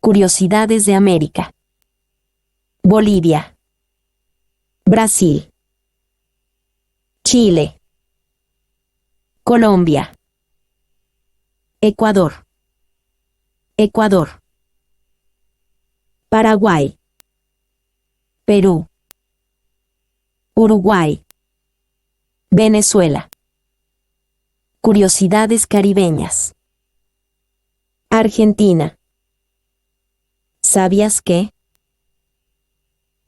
Curiosidades de América. Bolivia. Brasil. Chile. Colombia. Ecuador. Ecuador. Paraguay. Perú. Uruguay. Venezuela. Curiosidades caribeñas. Argentina. ¿Sabías que?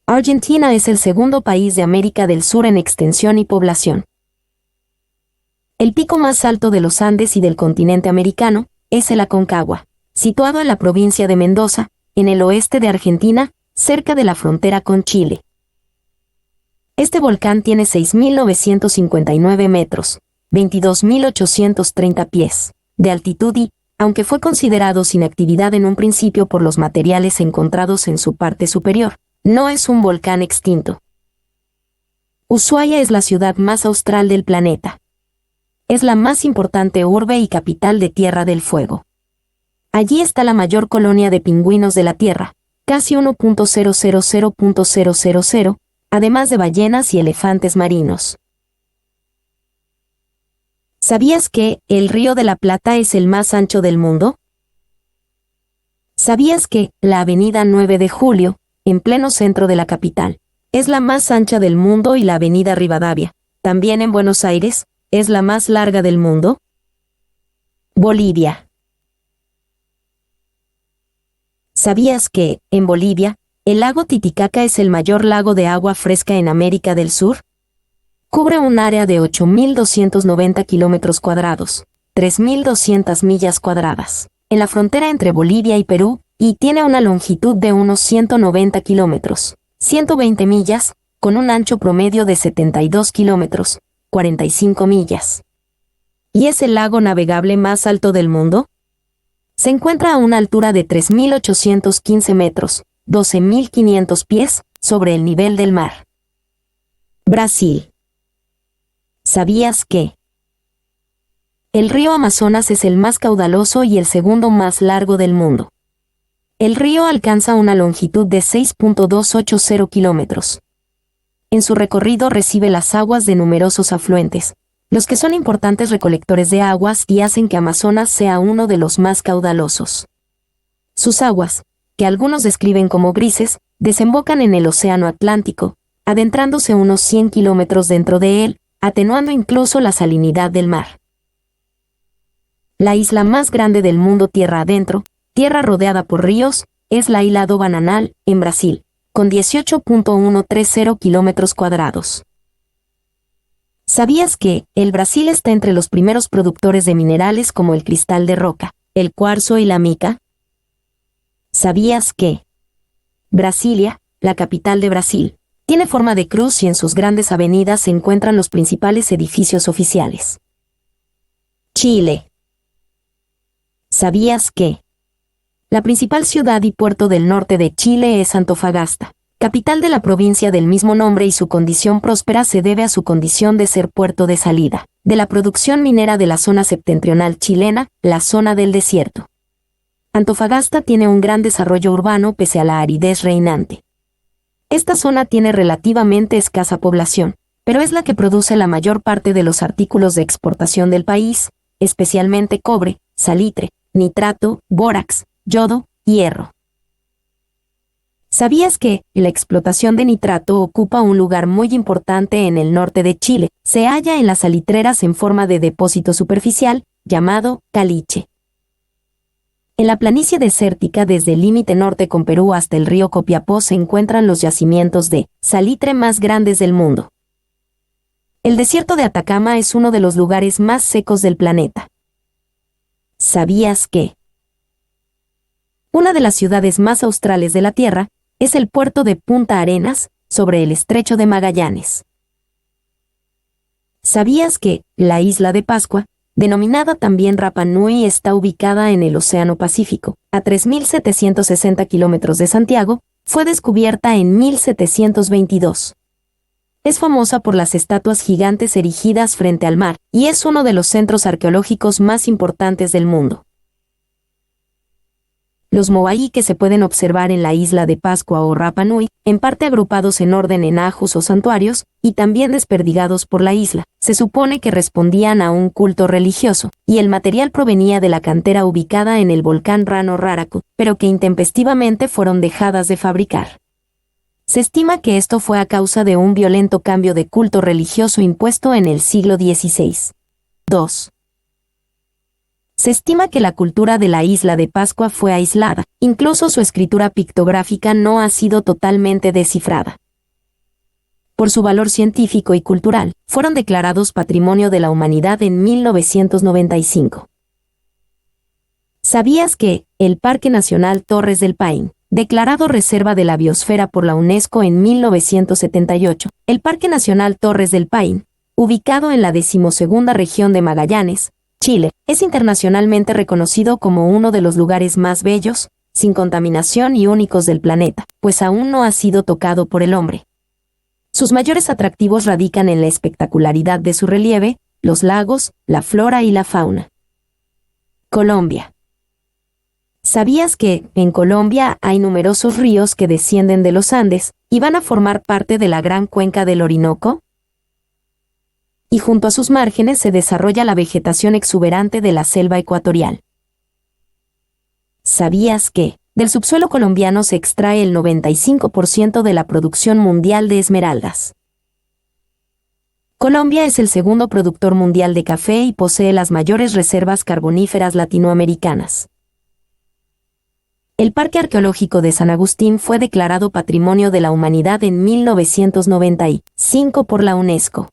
Argentina es el segundo país de América del Sur en extensión y población. El pico más alto de los Andes y del continente americano es el Aconcagua, situado en la provincia de Mendoza, en el oeste de Argentina, cerca de la frontera con Chile. Este volcán tiene 6.959 metros, 22.830 pies, de altitud y, aunque fue considerado sin actividad en un principio por los materiales encontrados en su parte superior, no es un volcán extinto. Ushuaia es la ciudad más austral del planeta. Es la más importante urbe y capital de Tierra del Fuego. Allí está la mayor colonia de pingüinos de la Tierra, casi 1.000.000, además de ballenas y elefantes marinos. ¿Sabías que el Río de la Plata es el más ancho del mundo? ¿Sabías que la Avenida 9 de Julio, en pleno centro de la capital, es la más ancha del mundo y la Avenida Rivadavia, también en Buenos Aires, es la más larga del mundo? Bolivia. ¿Sabías que, en Bolivia, el lago Titicaca es el mayor lago de agua fresca en América del Sur? Cubre un área de 8.290 kilómetros cuadrados, 3.200 millas cuadradas, en la frontera entre Bolivia y Perú, y tiene una longitud de unos 190 kilómetros, 120 millas, con un ancho promedio de 72 kilómetros, 45 millas. ¿Y es el lago navegable más alto del mundo? Se encuentra a una altura de 3.815 metros, 12.500 pies, sobre el nivel del mar. Brasil. ¿Sabías que? El río Amazonas es el más caudaloso y el segundo más largo del mundo. El río alcanza una longitud de 6.280 kilómetros. En su recorrido recibe las aguas de numerosos afluentes, los que son importantes recolectores de aguas y hacen que Amazonas sea uno de los más caudalosos. Sus aguas, que algunos describen como grises, desembocan en el Océano Atlántico, adentrándose unos 100 kilómetros dentro de él, atenuando incluso la salinidad del mar. La isla más grande del mundo tierra adentro, tierra rodeada por ríos, es la isla do Bananal, en Brasil, con 18.130 kilómetros cuadrados. ¿Sabías que el Brasil está entre los primeros productores de minerales como el cristal de roca, el cuarzo y la mica? ¿Sabías que Brasilia, la capital de Brasil, tiene forma de cruz y en sus grandes avenidas se encuentran los principales edificios oficiales? Chile. ¿Sabías que la principal ciudad y puerto del norte de Chile es Antofagasta, capital de la provincia del mismo nombre, y su condición próspera se debe a su condición de ser puerto de salida de la producción minera de la zona septentrional chilena, la zona del desierto? Antofagasta tiene un gran desarrollo urbano pese a la aridez reinante. Esta zona tiene relativamente escasa población, pero es la que produce la mayor parte de los artículos de exportación del país, especialmente cobre, salitre, nitrato, bórax, yodo, hierro. ¿Sabías que la explotación de nitrato ocupa un lugar muy importante en el norte de Chile? Se halla en las salitreras en forma de depósito superficial, llamado caliche. En la planicie desértica desde el límite norte con Perú hasta el río Copiapó se encuentran los yacimientos de salitre más grandes del mundo. El desierto de Atacama es uno de los lugares más secos del planeta. ¿Sabías que una de las ciudades más australes de la Tierra es el puerto de Punta Arenas, sobre el estrecho de Magallanes? ¿Sabías que la isla de Pascua, denominada también Rapa Nui, está ubicada en el Océano Pacífico, a 3.760 kilómetros de Santiago, fue descubierta en 1722? Es famosa por las estatuas gigantes erigidas frente al mar, y es uno de los centros arqueológicos más importantes del mundo. Los moai que se pueden observar en la isla de Pascua o Rapa Nui, en parte agrupados en orden en ajus o santuarios, y también desperdigados por la isla, se supone que respondían a un culto religioso, y el material provenía de la cantera ubicada en el volcán Rano Raraku, pero que intempestivamente fueron dejadas de fabricar. Se estima que esto fue a causa de un violento cambio de culto religioso impuesto en el siglo XVI. 2. Se estima que la cultura de la isla de Pascua fue aislada, incluso su escritura pictográfica no ha sido totalmente descifrada. Por su valor científico y cultural, fueron declarados Patrimonio de la Humanidad en 1995. ¿Sabías que el Parque Nacional Torres del Paine, declarado Reserva de la Biosfera por la UNESCO en 1978, el Parque Nacional Torres del Paine, ubicado en la 12ª región de Magallanes, Chile, es internacionalmente reconocido como uno de los lugares más bellos, sin contaminación y únicos del planeta, pues aún no ha sido tocado por el hombre. Sus mayores atractivos radican en la espectacularidad de su relieve, los lagos, la flora y la fauna. Colombia. ¿Sabías que, en Colombia, hay numerosos ríos que descienden de los Andes y van a formar parte de la gran cuenca del Orinoco? Y junto a sus márgenes se desarrolla la vegetación exuberante de la selva ecuatorial. ¿Sabías que, del subsuelo colombiano se extrae el 95% de la producción mundial de esmeraldas? Colombia es el segundo productor mundial de café y posee las mayores reservas carboníferas latinoamericanas. El Parque Arqueológico de San Agustín fue declarado Patrimonio de la Humanidad en 1995 por la UNESCO.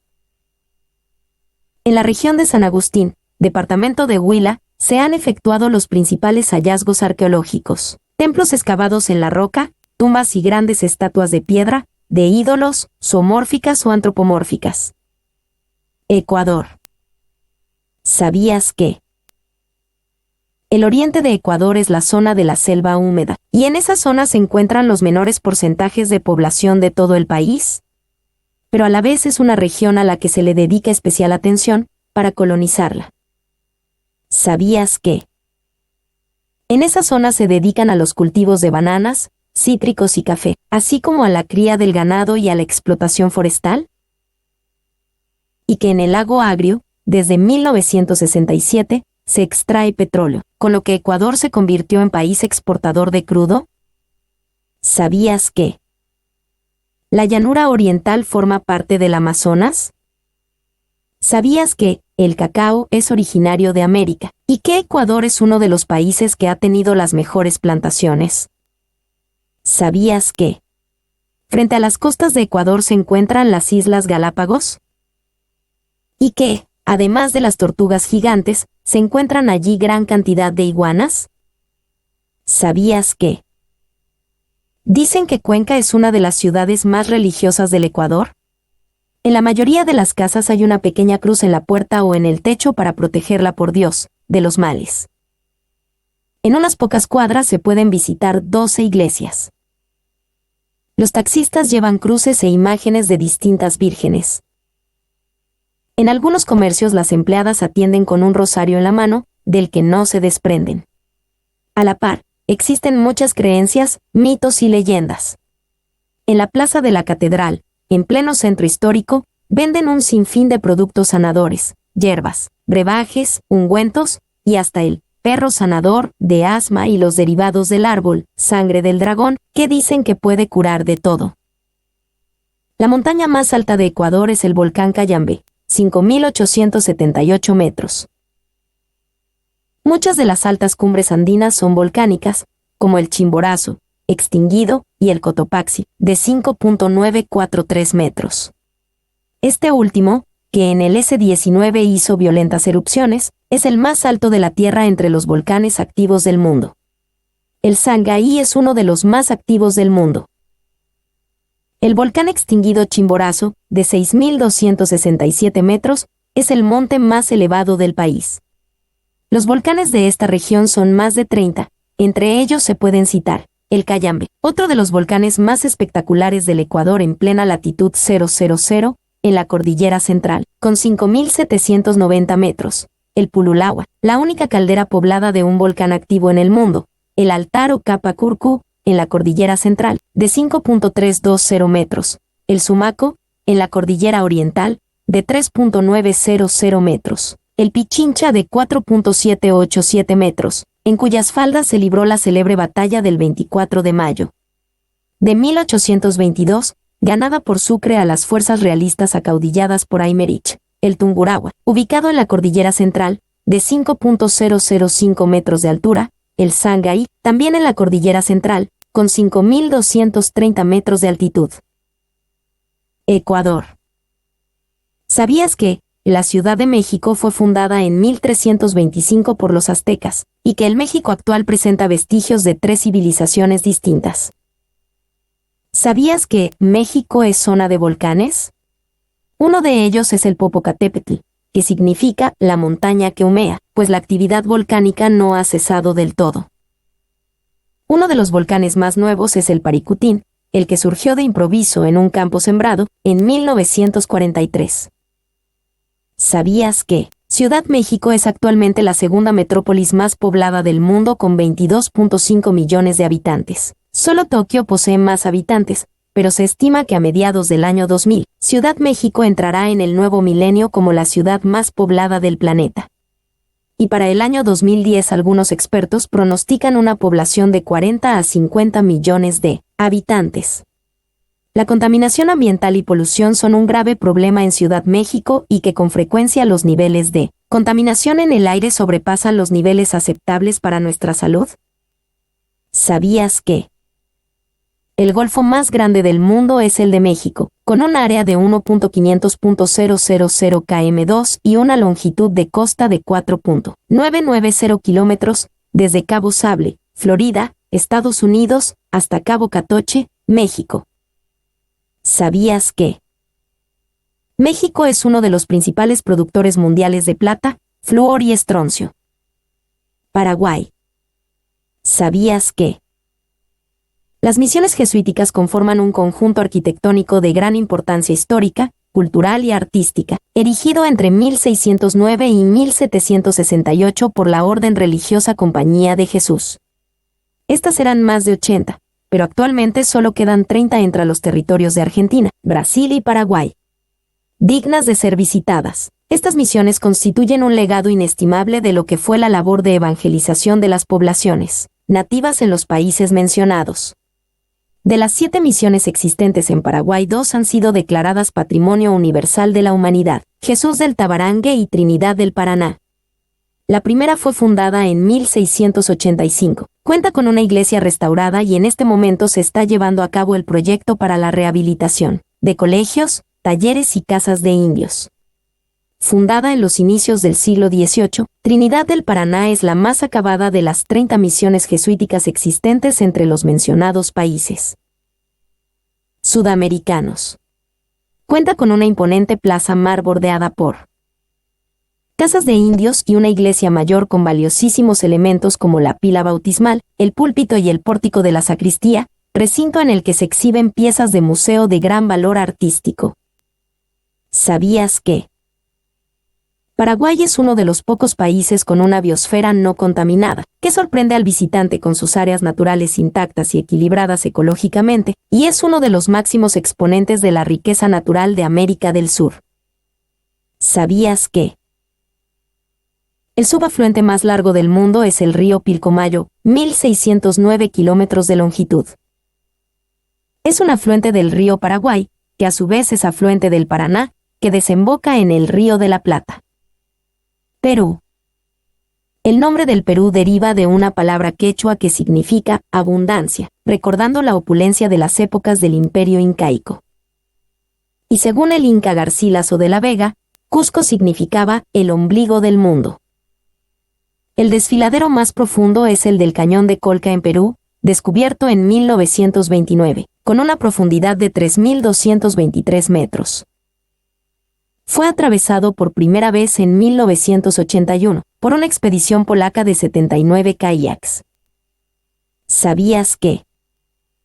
En la región de San Agustín, departamento de Huila, se han efectuado los principales hallazgos arqueológicos: templos excavados en la roca, tumbas y grandes estatuas de piedra, de ídolos, zoomórficas o antropomórficas. Ecuador. ¿Sabías que el oriente de Ecuador es la zona de la selva húmeda, y en esa zona se encuentran los menores porcentajes de población de todo el país? Pero a la vez es una región a la que se le dedica especial atención para colonizarla. ¿Sabías que en esa zona se dedican a los cultivos de bananas, cítricos y café, así como a la cría del ganado y a la explotación forestal? Y que en el lago Agrio, desde 1967, se extrae petróleo, con lo que Ecuador se convirtió en país exportador de crudo? ¿Sabías que la llanura oriental forma parte del Amazonas? ¿Sabías que el cacao es originario de América y que Ecuador es uno de los países que ha tenido las mejores plantaciones? ¿Sabías que frente a las costas de Ecuador se encuentran las Islas Galápagos? Y que, además de las tortugas gigantes, se encuentran allí gran cantidad de iguanas? ¿Sabías que dicen que Cuenca es una de las ciudades más religiosas del Ecuador? En la mayoría de las casas hay una pequeña cruz en la puerta o en el techo para protegerla por Dios, de los males. En unas pocas cuadras se pueden visitar 12 iglesias. Los taxistas llevan cruces e imágenes de distintas vírgenes. En algunos comercios las empleadas atienden con un rosario en la mano, del que no se desprenden. A la par, existen muchas creencias, mitos y leyendas. En la plaza de la catedral, en pleno centro histórico, venden un sinfín de productos sanadores, hierbas, brebajes, ungüentos, y hasta el perro sanador de asma y los derivados del árbol, sangre del dragón, que dicen que puede curar de todo. La montaña más alta de Ecuador es el volcán Cayambe, 5.878 metros. Muchas de las altas cumbres andinas son volcánicas, como el Chimborazo, extinguido, y el Cotopaxi, de 5.943 metros. Este último, que en el S-19 hizo violentas erupciones, es el más alto de la Tierra entre los volcanes activos del mundo. El Sangaí es uno de los más activos del mundo. El volcán extinguido Chimborazo, de 6.267 metros, es el monte más elevado del país. Los volcanes de esta región son más de 30, entre ellos se pueden citar el Cayambe, otro de los volcanes más espectaculares del Ecuador en plena latitud 000, en la cordillera central, con 5.790 metros, el Pululagua, la única caldera poblada de un volcán activo en el mundo, el Altar o Capacurcu, en la Cordillera Central, de 5.320 metros, el Sumaco, en la Cordillera Oriental, de 3.900 metros, el Pichincha de 4.787 metros, en cuyas faldas se libró la célebre batalla del 24 de mayo de 1822, ganada por Sucre a las fuerzas realistas acaudilladas por Aymerich, el Tungurahua, ubicado en la Cordillera Central, de 5.005 metros de altura, el Sangay, también en la Cordillera Central, con 5.230 metros de altitud. Ecuador. ¿Sabías que la Ciudad de México fue fundada en 1325 por los aztecas, y que el México actual presenta vestigios de 3 civilizaciones distintas? ¿Sabías que México es zona de volcanes? Uno de ellos es el Popocatépetl, que significa la montaña que humea, pues la actividad volcánica no ha cesado del todo. Uno de los volcanes más nuevos es el Paricutín, el que surgió de improviso en un campo sembrado en 1943. ¿Sabías que Ciudad México es actualmente la segunda metrópolis más poblada del mundo con 22.5 millones de habitantes? Solo Tokio posee más habitantes, pero se estima que a mediados del año 2000, Ciudad México entrará en el nuevo milenio como la ciudad más poblada del planeta. Y para el año 2010 algunos expertos pronostican una población de 40 a 50 millones de habitantes. La contaminación ambiental y polución son un grave problema en Ciudad México y que con frecuencia los niveles de contaminación en el aire sobrepasan los niveles aceptables para nuestra salud. ¿Sabías que el golfo más grande del mundo es el de México, con un área de 1.500.000 km2 y una longitud de costa de 4.990 kilómetros, desde Cabo Sable, Florida, Estados Unidos, hasta Cabo Catoche, México? ¿Sabías que México es uno de los principales productores mundiales de plata, flúor y estroncio? Paraguay. ¿Sabías que las misiones jesuíticas conforman un conjunto arquitectónico de gran importancia histórica, cultural y artística, erigido entre 1609 y 1768 por la Orden Religiosa Compañía de Jesús? Estas eran más de 80, pero actualmente solo quedan 30 entre los territorios de Argentina, Brasil y Paraguay. Dignas de ser visitadas, estas misiones constituyen un legado inestimable de lo que fue la labor de evangelización de las poblaciones nativas en los países mencionados. De las 7 misiones existentes en Paraguay, 2 han sido declaradas Patrimonio Universal de la Humanidad: Jesús del Tabarangue y Trinidad del Paraná. La primera fue fundada en 1685. Cuenta con una iglesia restaurada y en este momento se está llevando a cabo el proyecto para la rehabilitación de colegios, talleres y casas de indios. Fundada en los inicios del siglo XVIII, Trinidad del Paraná es la más acabada de las 30 misiones jesuíticas existentes entre los mencionados países sudamericanos. Cuenta con una imponente plaza mar bordeada por casas de indios y una iglesia mayor con valiosísimos elementos como la pila bautismal, el púlpito y el pórtico de la sacristía, recinto en el que se exhiben piezas de museo de gran valor artístico. ¿Sabías que Paraguay es uno de los pocos países con una biosfera no contaminada, que sorprende al visitante con sus áreas naturales intactas y equilibradas ecológicamente, y es uno de los máximos exponentes de la riqueza natural de América del Sur? ¿Sabías que el subafluente más largo del mundo es el río Pilcomayo, 1.609 kilómetros de longitud? Es un afluente del río Paraguay, que a su vez es afluente del Paraná, que desemboca en el río de la Plata. Perú. El nombre del Perú deriva de una palabra quechua que significa abundancia, recordando la opulencia de las épocas del Imperio Incaico. Y según el Inca Garcilaso de la Vega, Cusco significaba el ombligo del mundo. El desfiladero más profundo es el del Cañón de Colca en Perú, descubierto en 1929, con una profundidad de 3.223 metros. Fue atravesado por primera vez en 1981, por una expedición polaca de 79 kayaks. ¿Sabías que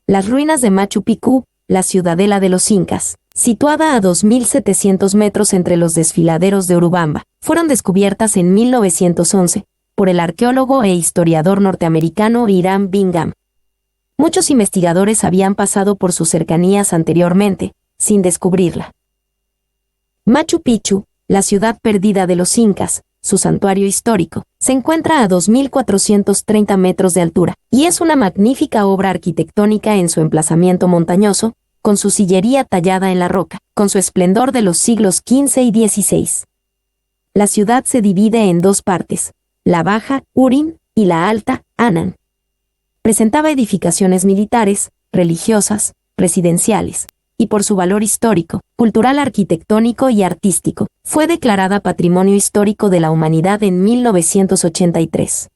las ruinas de Machu Picchu, la ciudadela de los incas, situada a 2.700 metros entre los desfiladeros de Urubamba, fueron descubiertas en 1911, por el arqueólogo e historiador norteamericano Hiram Bingham. Muchos investigadores habían pasado por sus cercanías anteriormente, sin descubrirla. Machu Picchu, la ciudad perdida de los incas, su santuario histórico, se encuentra a 2.430 metros de altura, y es una magnífica obra arquitectónica en su emplazamiento montañoso, con su sillería tallada en la roca, con su esplendor de los siglos XV y XVI. La ciudad se divide en dos partes, la Baja, Urín, y la Alta, Anan. Presentaba edificaciones militares, religiosas, residenciales, y por su valor histórico, cultural, arquitectónico y artístico, fue declarada Patrimonio Histórico de la Humanidad en 1983.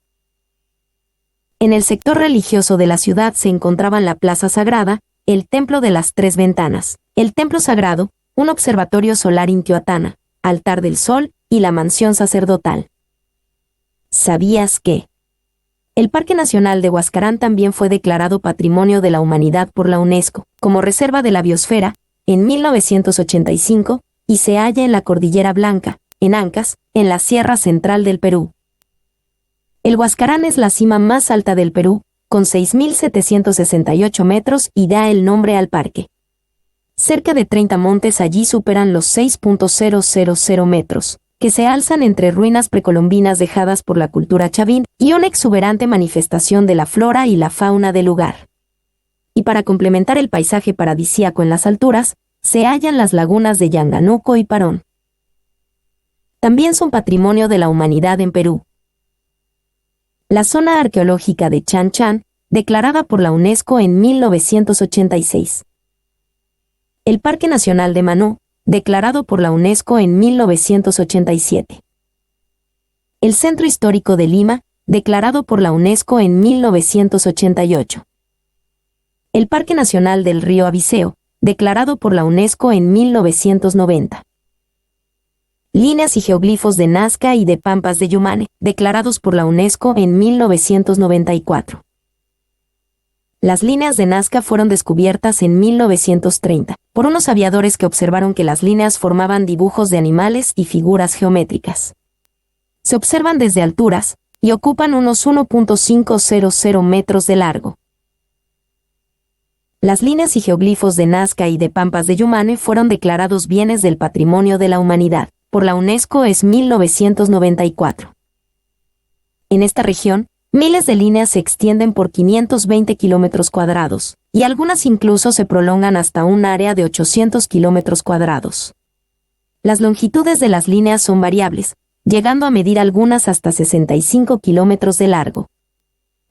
En el sector religioso de la ciudad se encontraban la Plaza Sagrada, el Templo de las Tres Ventanas, el Templo Sagrado, un observatorio solar Intihuatana, Altar del Sol y la mansión sacerdotal. ¿Sabías que? El Parque Nacional de Huascarán también fue declarado Patrimonio de la Humanidad por la UNESCO, como Reserva de la Biosfera, en 1985, y se halla en la Cordillera Blanca, en Ancas, en la Sierra Central del Perú. El Huascarán es la cima más alta del Perú, con 6.768 metros y da el nombre al parque. Cerca de 30 montes allí superan los 6.000 metros, que se alzan entre ruinas precolombinas dejadas por la cultura chavín y una exuberante manifestación de la flora y la fauna del lugar. Y para complementar el paisaje paradisíaco en las alturas, se hallan las lagunas de Yanganuco y Parón. También son Patrimonio de la Humanidad en Perú. La zona arqueológica de Chan Chan, declarada por la UNESCO en 1986. El Parque Nacional de Manú, declarado por la UNESCO en 1987. El Centro Histórico de Lima, declarado por la UNESCO en 1988. El Parque Nacional del Río Abiseo, declarado por la UNESCO en 1990. Líneas y geoglifos de Nazca y de Pampas de Yumane, declarados por la UNESCO en 1994. Las líneas de Nazca fueron descubiertas en 1930 por unos aviadores que observaron que las líneas formaban dibujos de animales y figuras geométricas. Se observan desde alturas y ocupan unos 1.500 metros de largo. Las líneas y geoglifos de Nazca y de Pampas de Yumane fueron declarados Bienes del Patrimonio de la Humanidad por la UNESCO en 1994. En esta región, miles de líneas se extienden por 520 kilómetros cuadrados, y algunas incluso se prolongan hasta un área de 800 kilómetros cuadrados. Las longitudes de las líneas son variables, llegando a medir algunas hasta 65 kilómetros de largo.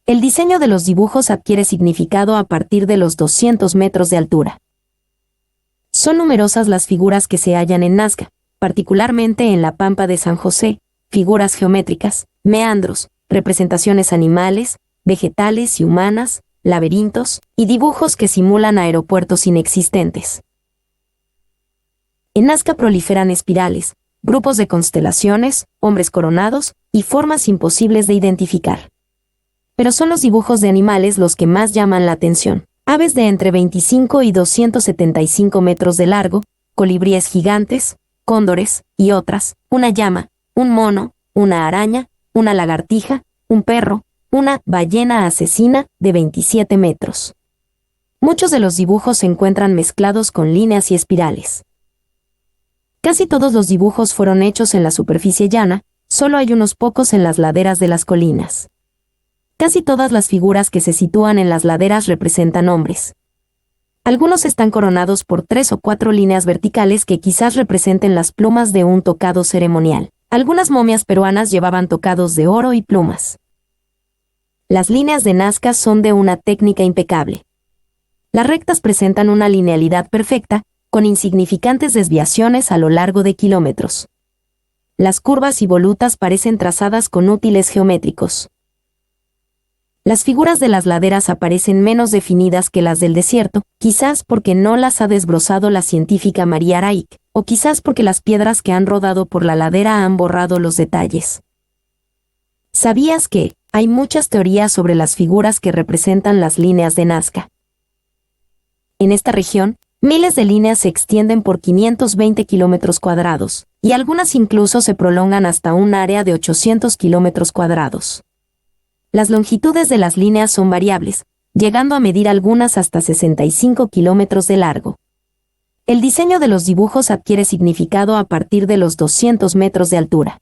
El diseño de los dibujos adquiere significado a partir de los 200 metros de altura. Son numerosas las figuras que se hallan en Nazca, particularmente en la Pampa de San José, figuras geométricas, meandros, representaciones animales, vegetales y humanas, laberintos y dibujos que simulan aeropuertos inexistentes. En Nazca proliferan espirales, grupos de constelaciones, hombres coronados y formas imposibles de identificar. Pero son los dibujos de animales los que más llaman la atención. Aves de entre 25 y 275 metros de largo, colibríes gigantes, cóndores y otras, una llama, un mono, una araña, una lagartija, un perro, una ballena asesina de 27 metros. Muchos de los dibujos se encuentran mezclados con líneas y espirales. Casi todos los dibujos fueron hechos en la superficie llana, solo hay unos pocos en las laderas de las colinas. Casi todas las figuras que se sitúan en las laderas representan hombres. Algunos están coronados por 3 o 4 líneas verticales que quizás representen las plumas de un tocado ceremonial. Algunas momias peruanas llevaban tocados de oro y plumas. Las líneas de Nazca son de una técnica impecable. Las rectas presentan una linealidad perfecta, con insignificantes desviaciones a lo largo de kilómetros. Las curvas y volutas parecen trazadas con útiles geométricos. Las figuras de las laderas aparecen menos definidas que las del desierto, quizás porque no las ha desbrozado la científica María Araik, o quizás porque las piedras que han rodado por la ladera han borrado los detalles. ¿Sabías que hay muchas teorías sobre las figuras que representan las líneas de Nazca? En esta región, miles de líneas se extienden por 520 kilómetros cuadrados, y algunas incluso se prolongan hasta un área de 800 kilómetros cuadrados. Las longitudes de las líneas son variables, llegando a medir algunas hasta 65 kilómetros de largo. El diseño de los dibujos adquiere significado a partir de los 200 metros de altura.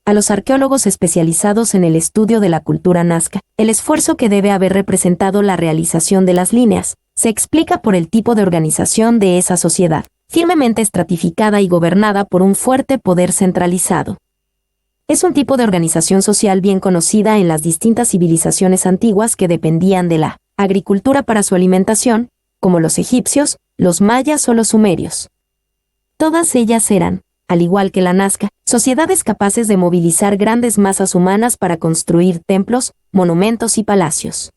A los arqueólogos especializados en el estudio de la cultura nazca, el esfuerzo que debe haber representado la realización de las líneas, se explica por el tipo de organización de esa sociedad, firmemente estratificada y gobernada por un fuerte poder centralizado. Es un tipo de organización social bien conocida en las distintas civilizaciones antiguas que dependían de la agricultura para su alimentación, como los egipcios, los mayas o los sumerios. Todas ellas eran, al igual que la nazca, sociedades capaces de movilizar grandes masas humanas para construir templos, monumentos y palacios.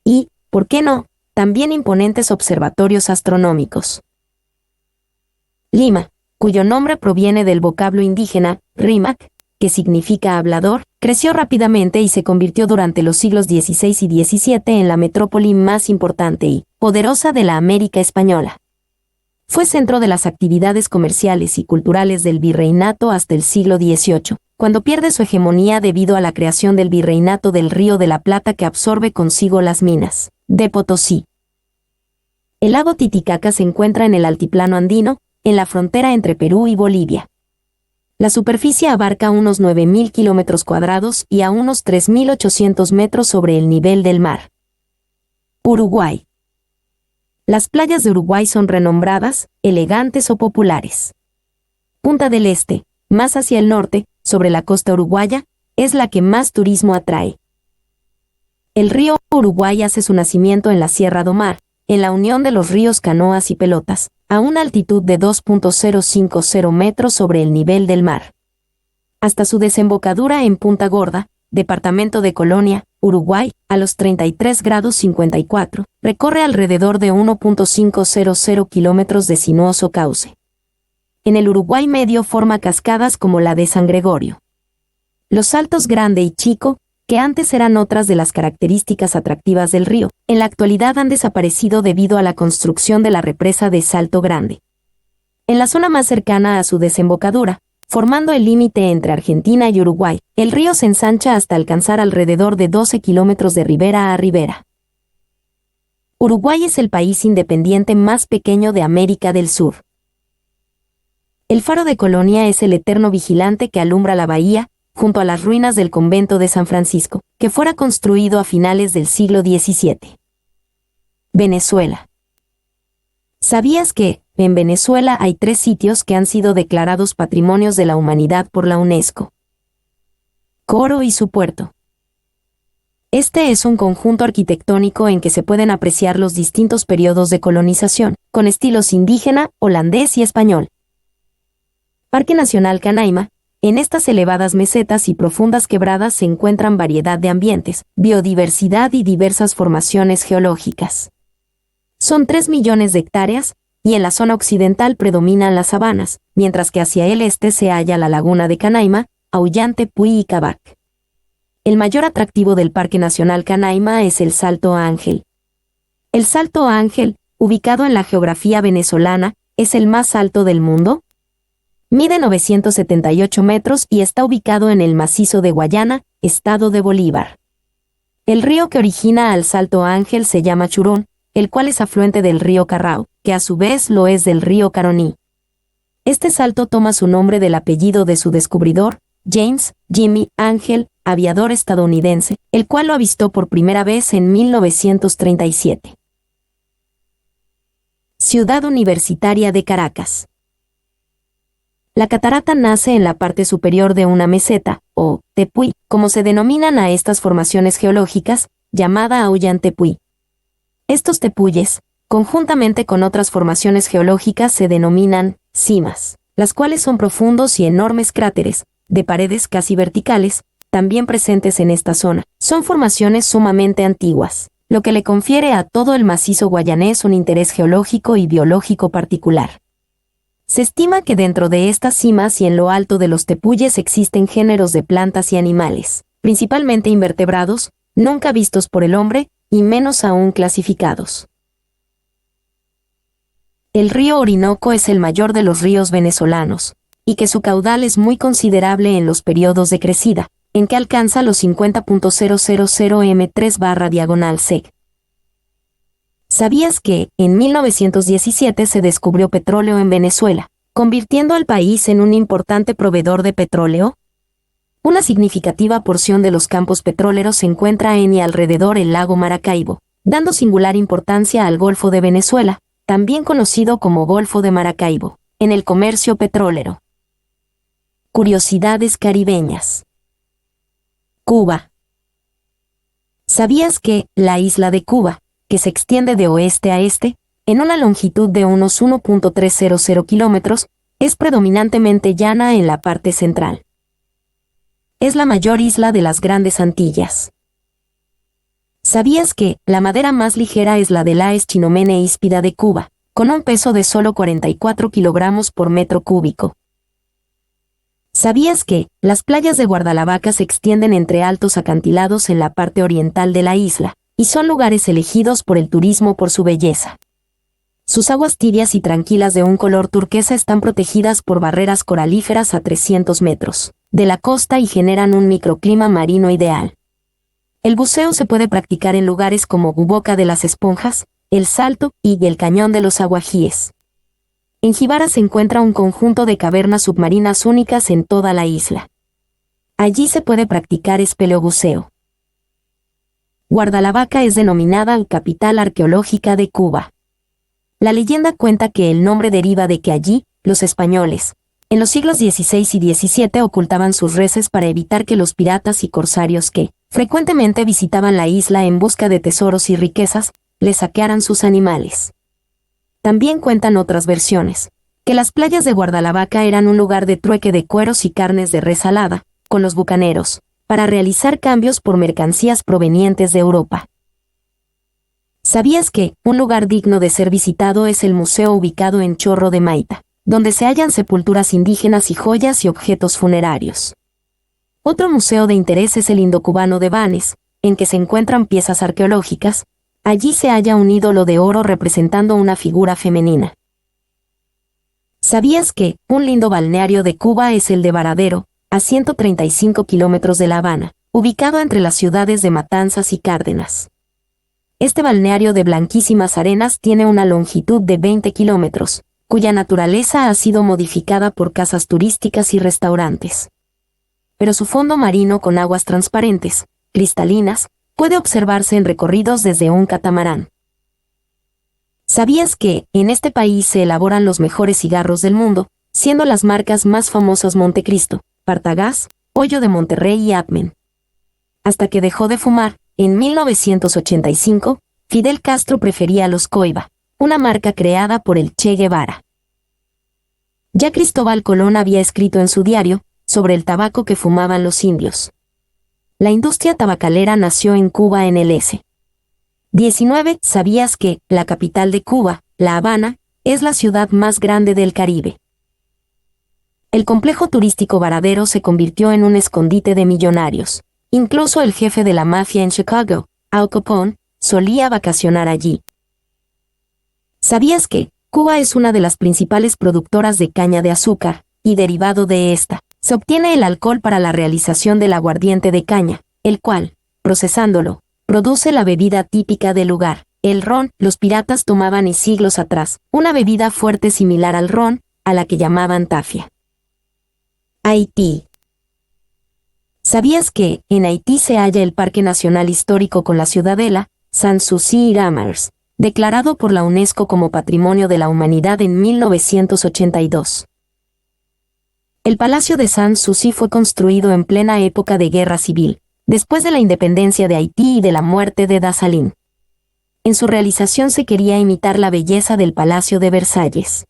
Y, ¿por qué no?, también imponentes observatorios astronómicos. Lima, cuyo nombre proviene del vocablo indígena, Rímac, que significa hablador, creció rápidamente y se convirtió durante los siglos XVI y XVII en la metrópoli más importante y poderosa de la América española. Fue centro de las actividades comerciales y culturales del virreinato hasta el siglo XVIII, cuando pierde su hegemonía debido a la creación del virreinato del Río de la Plata que absorbe consigo las minas de Potosí. El lago Titicaca se encuentra en el altiplano andino, en la frontera entre Perú y Bolivia. La superficie abarca unos 9.000 kilómetros cuadrados y a unos 3.800 metros sobre el nivel del mar. Uruguay. Las playas de Uruguay son renombradas, elegantes o populares. Punta del Este, más hacia el norte, sobre la costa uruguaya, es la que más turismo atrae. El río Uruguay hace su nacimiento en la Sierra do Mar, en la unión de los ríos Canoas y Pelotas, a una altitud de 2.050 metros sobre el nivel del mar. Hasta su desembocadura en Punta Gorda, departamento de Colonia, Uruguay, a los 33 grados 54, recorre alrededor de 1.500 kilómetros de sinuoso cauce. En el Uruguay medio forma cascadas como la de San Gregorio. Los saltos Grande y Chico, que antes eran otras de las características atractivas del río, en la actualidad han desaparecido debido a la construcción de la represa de Salto Grande. En la zona más cercana a su desembocadura, formando el límite entre Argentina y Uruguay, el río se ensancha hasta alcanzar alrededor de 12 kilómetros de ribera a ribera. Uruguay es el país independiente más pequeño de América del Sur. El faro de Colonia es el eterno vigilante que alumbra la bahía, junto a las ruinas del convento de San Francisco, que fuera construido a finales del siglo XVII. Venezuela. ¿Sabías que, en Venezuela hay 3 sitios que han sido declarados Patrimonios de la Humanidad por la UNESCO? Coro y su puerto. Este es un conjunto arquitectónico en que se pueden apreciar los distintos periodos de colonización, con estilos indígena, holandés y español. Parque Nacional Canaima. En estas elevadas mesetas y profundas quebradas se encuentran variedad de ambientes, biodiversidad y diversas formaciones geológicas. Son 3 millones de hectáreas, y en la zona occidental predominan las sabanas, mientras que hacia el este se halla la laguna de Canaima, Ollantaytambo y Cabac. El mayor atractivo del Parque Nacional Canaima es el Salto Ángel. El Salto Ángel, ubicado en la geografía venezolana, es el más alto del mundo. Mide 978 metros y está ubicado en el macizo de Guayana, estado de Bolívar. El río que origina al Salto Ángel se llama Churón, el cual es afluente del río Carrao, que a su vez lo es del río Caroní. Este salto toma su nombre del apellido de su descubridor, James Jimmy Ángel, aviador estadounidense, el cual lo avistó por primera vez en 1937. Ciudad Universitaria de Caracas. La catarata nace en la parte superior de una meseta, o tepuy, como se denominan a estas formaciones geológicas, llamada Ollantaytambo. Estos tepuyes, conjuntamente con otras formaciones geológicas, se denominan simas, las cuales son profundos y enormes cráteres, de paredes casi verticales, también presentes en esta zona. Son formaciones sumamente antiguas, lo que le confiere a todo el macizo guayanés un interés geológico y biológico particular. Se estima que dentro de estas cimas y en lo alto de los tepuyes existen géneros de plantas y animales, principalmente invertebrados, nunca vistos por el hombre, y menos aún clasificados. el río Orinoco es el mayor de los ríos venezolanos, y que su caudal es muy considerable en los periodos de crecida, en que alcanza los 50.000 m3/sec. ¿Sabías que, en 1917 se descubrió petróleo en Venezuela, convirtiendo al país en un importante proveedor de petróleo? Una significativa porción de los campos petroleros se encuentra en y alrededor el lago Maracaibo, dando singular importancia al Golfo de Venezuela, también conocido como Golfo de Maracaibo, en el comercio petrolero. Curiosidades caribeñas. Cuba. ¿Sabías que la isla de Cuba, que se extiende de oeste a este, en una longitud de unos 1.300 kilómetros, es predominantemente llana en la parte central? Es la mayor isla de las Grandes Antillas. ¿Sabías que la madera más ligera es la de la Chinomene híspida de Cuba, con un peso de solo 44 kilogramos por metro cúbico? ¿Sabías que las playas de Guardalavaca se extienden entre altos acantilados en la parte oriental de la isla, y son lugares elegidos por el turismo por su belleza? Sus aguas tibias y tranquilas de un color turquesa están protegidas por barreras coralíferas a 300 metros de la costa y generan un microclima marino ideal. El buceo se puede practicar en lugares como Boca de las Esponjas, El Salto y el Cañón de los Aguajíes. En Jíbara se encuentra un conjunto de cavernas submarinas únicas en toda la isla. Allí se puede practicar espeleobuceo. Guardalavaca es denominada capital arqueológica de Cuba. La leyenda cuenta que el nombre deriva de que allí, los españoles, en los siglos XVI y XVII ocultaban sus reses para evitar que los piratas y corsarios que, frecuentemente visitaban la isla en busca de tesoros y riquezas, les saquearan sus animales. También cuentan otras versiones, que las playas de Guardalavaca eran un lugar de trueque de cueros y carnes de res salada, con los bucaneros, para realizar cambios por mercancías provenientes de Europa. ¿Sabías que un lugar digno de ser visitado es el museo ubicado en Chorro de Maita, donde se hallan sepulturas indígenas y joyas y objetos funerarios? Otro museo de interés es el Indocubano de Banes, en que se encuentran piezas arqueológicas. Allí se halla un ídolo de oro representando una figura femenina. ¿Sabías que un lindo balneario de Cuba es el de Varadero, a 135 kilómetros de La Habana, ubicado entre las ciudades de Matanzas y Cárdenas? Este balneario de blanquísimas arenas tiene una longitud de 20 kilómetros, cuya naturaleza ha sido modificada por casas turísticas y restaurantes. Pero su fondo marino con aguas transparentes, cristalinas, puede observarse en recorridos desde un catamarán. ¿Sabías que en este país se elaboran los mejores cigarros del mundo, siendo las marcas más famosas Montecristo, Partagás, Hoyo de Monterrey y Atmen? Hasta que dejó de fumar, en 1985, Fidel Castro prefería los Coiba, una marca creada por el Che Guevara. Ya Cristóbal Colón había escrito en su diario sobre el tabaco que fumaban los indios. La industria tabacalera nació en Cuba en el S. 19. ¿Sabías que la capital de Cuba, La Habana, es la ciudad más grande del Caribe? El complejo turístico Varadero se convirtió en un escondite de millonarios. Incluso el jefe de la mafia en Chicago, Al Capone, solía vacacionar allí. ¿Sabías que Cuba es una de las principales productoras de caña de azúcar, y derivado de esta, se obtiene el alcohol para la realización del aguardiente de caña, el cual, procesándolo, produce la bebida típica del lugar, el ron? Los piratas tomaban y siglos atrás, una bebida fuerte similar al ron, a la que llamaban tafia. Haití. ¿Sabías que en Haití se halla el Parque Nacional Histórico con la ciudadela, Sanssouci-Ramars, declarado por la UNESCO como Patrimonio de la Humanidad en 1982? El Palacio de Sanssouci fue construido en plena época de guerra civil, después de la independencia de Haití y de la muerte de Dessalines. En su realización se quería imitar la belleza del Palacio de Versalles.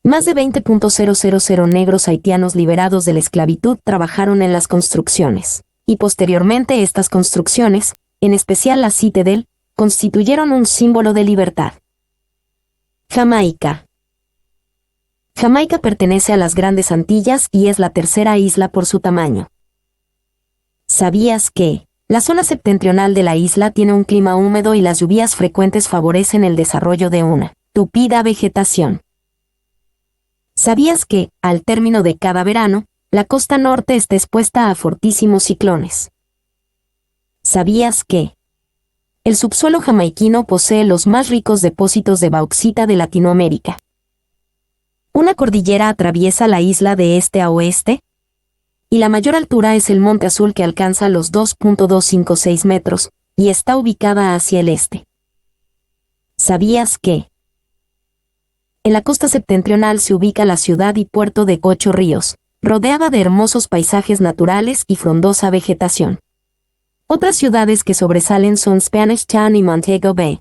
Más de 20.000 negros haitianos liberados de la esclavitud trabajaron en las construcciones, y posteriormente estas construcciones, en especial la Citadel, constituyeron un símbolo de libertad. Jamaica. Jamaica pertenece a las Grandes Antillas y es la tercera isla por su tamaño. ¿Sabías que la zona septentrional de la isla tiene un clima húmedo y las lluvias frecuentes favorecen el desarrollo de una tupida vegetación. ¿Sabías que, al término de cada verano, la costa norte está expuesta a fortísimos ciclones? ¿Sabías que el subsuelo jamaiquino posee los más ricos depósitos de bauxita de Latinoamérica? Una cordillera atraviesa la isla de este a oeste, y la mayor altura es el Monte Azul, que alcanza los 2.256 metros, y está ubicada hacia el este. ¿Sabías que en la costa septentrional se ubica la ciudad y puerto de Ocho Ríos, rodeada de hermosos paisajes naturales y frondosa vegetación? Otras ciudades que sobresalen son Spanish Town y Montego Bay.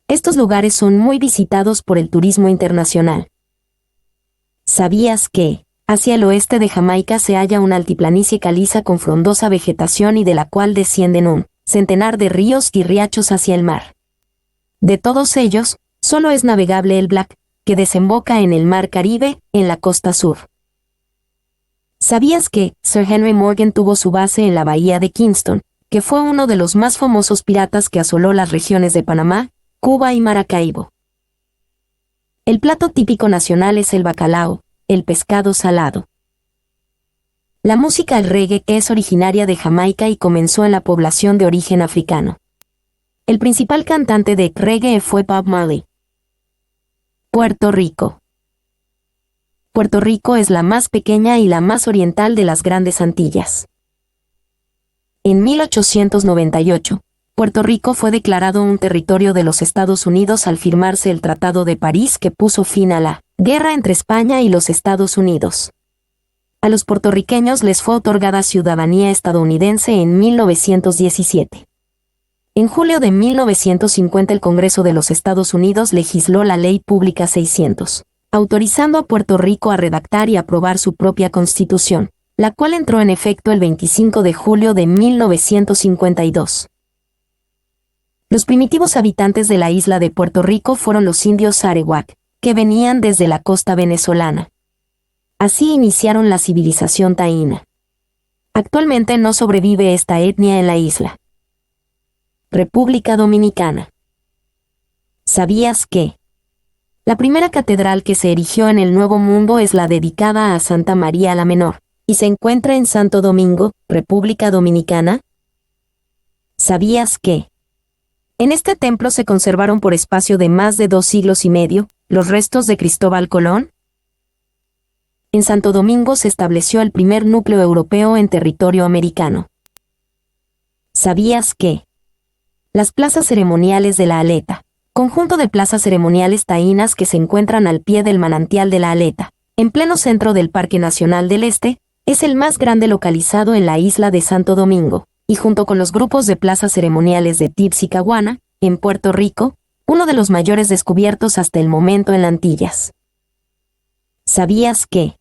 Estos lugares son muy visitados por el turismo internacional. ¿Sabías que hacia el oeste de Jamaica se halla una altiplanicie caliza con frondosa vegetación y de la cual descienden un centenar de ríos y riachos hacia el mar? De todos ellos, solo es navegable el Black, que desemboca en el Mar Caribe, en la costa sur. ¿Sabías que Sir Henry Morgan tuvo su base en la bahía de Kingston, que fue uno de los más famosos piratas que asoló las regiones de Panamá, Cuba y Maracaibo? El plato típico nacional es el bacalao, el pescado salado. La música el reggae es originaria de Jamaica y comenzó en la población de origen africano. El principal cantante de reggae fue Bob Marley. Puerto Rico. Puerto Rico es la más pequeña y la más oriental de las Grandes Antillas. En 1898, Puerto Rico fue declarado un territorio de los Estados Unidos al firmarse el Tratado de París, que puso fin a la guerra entre España y los Estados Unidos. A los puertorriqueños les fue otorgada ciudadanía estadounidense en 1917. En julio de 1950 el Congreso de los Estados Unidos legisló la Ley Pública 600, autorizando a Puerto Rico a redactar y aprobar su propia constitución, la cual entró en efecto el 25 de julio de 1952. Los primitivos habitantes de la isla de Puerto Rico fueron los indios Arawak, que venían desde la costa venezolana. Así iniciaron la civilización taína. Actualmente no sobrevive esta etnia en la isla. República Dominicana. ¿Sabías que la primera catedral que se erigió en el Nuevo Mundo es la dedicada a Santa María la Menor, y se encuentra en Santo Domingo, República Dominicana? ¿Sabías que en este templo se conservaron por espacio de más de 2 siglos y medio los restos de Cristóbal Colón? En Santo Domingo se estableció el primer núcleo europeo en territorio americano. ¿Sabías que las plazas ceremoniales de La Aleta, conjunto de plazas ceremoniales taínas que se encuentran al pie del manantial de La Aleta, en pleno centro del Parque Nacional del Este, es el más grande localizado en la isla de Santo Domingo, y junto con los grupos de plazas ceremoniales de Tips y Caguana, en Puerto Rico, uno de los mayores descubiertos hasta el momento en las Antillas? ¿Sabías que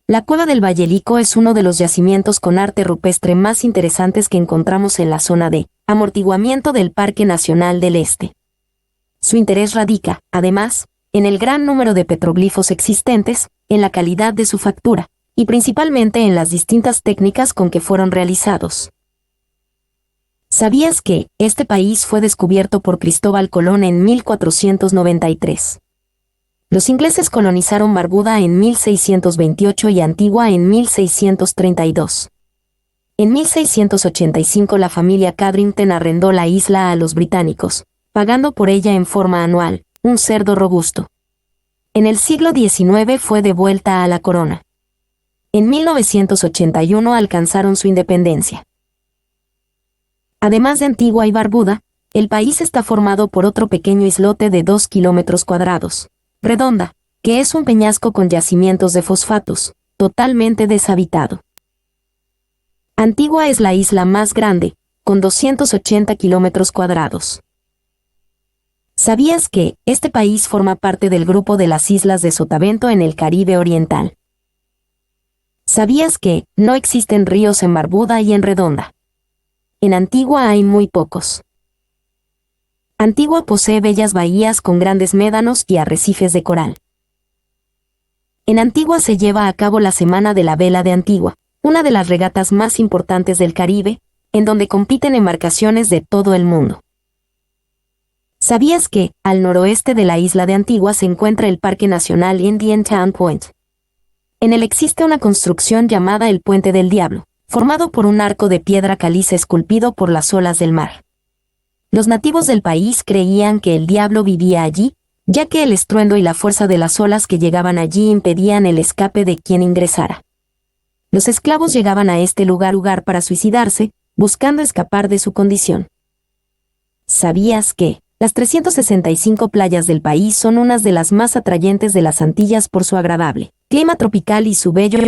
la Cueva del Vallelico es uno de los yacimientos con arte rupestre más interesantes que encontramos en la zona de amortiguamiento del Parque Nacional del Este? Su interés radica, además, en el gran número de petroglifos existentes, en la calidad de su factura, y principalmente en las distintas técnicas con que fueron realizados. ¿Sabías que este país fue descubierto por Cristóbal Colón en 1493? Los ingleses colonizaron Barbuda en 1628 y Antigua en 1632. En 1685 la familia Codrington arrendó la isla a los británicos, pagando por ella en forma anual un cerdo robusto. En el siglo XIX fue devuelta a la corona. En 1981 alcanzaron su independencia. Además de Antigua y Barbuda, el país está formado por otro pequeño islote de 2 kilómetros cuadrados, Redonda, que es un peñasco con yacimientos de fosfatos, totalmente deshabitado. Antigua es la isla más grande, con 280 kilómetros cuadrados. ¿Sabías que este país forma parte del grupo de las islas de Sotavento en el Caribe Oriental? ¿Sabías que no existen ríos en Barbuda y en Redonda? En Antigua hay muy pocos. Antigua posee bellas bahías con grandes médanos y arrecifes de coral. En Antigua se lleva a cabo la Semana de la Vela de Antigua, una de las regatas más importantes del Caribe, en donde compiten embarcaciones de todo el mundo. ¿Sabías que, al noroeste de la isla de Antigua se encuentra el Parque Nacional Indiantown Point? En él existe una construcción llamada el Puente del Diablo, formado por un arco de piedra caliza esculpido por las olas del mar. Los nativos del país creían que el diablo vivía allí, ya que el estruendo y la fuerza de las olas que llegaban allí impedían el escape de quien ingresara. Los esclavos llegaban a este lugar para suicidarse, buscando escapar de su condición. ¿Sabías que las 365 playas del país son unas de las más atrayentes de las Antillas por su agradable clima tropical y su bello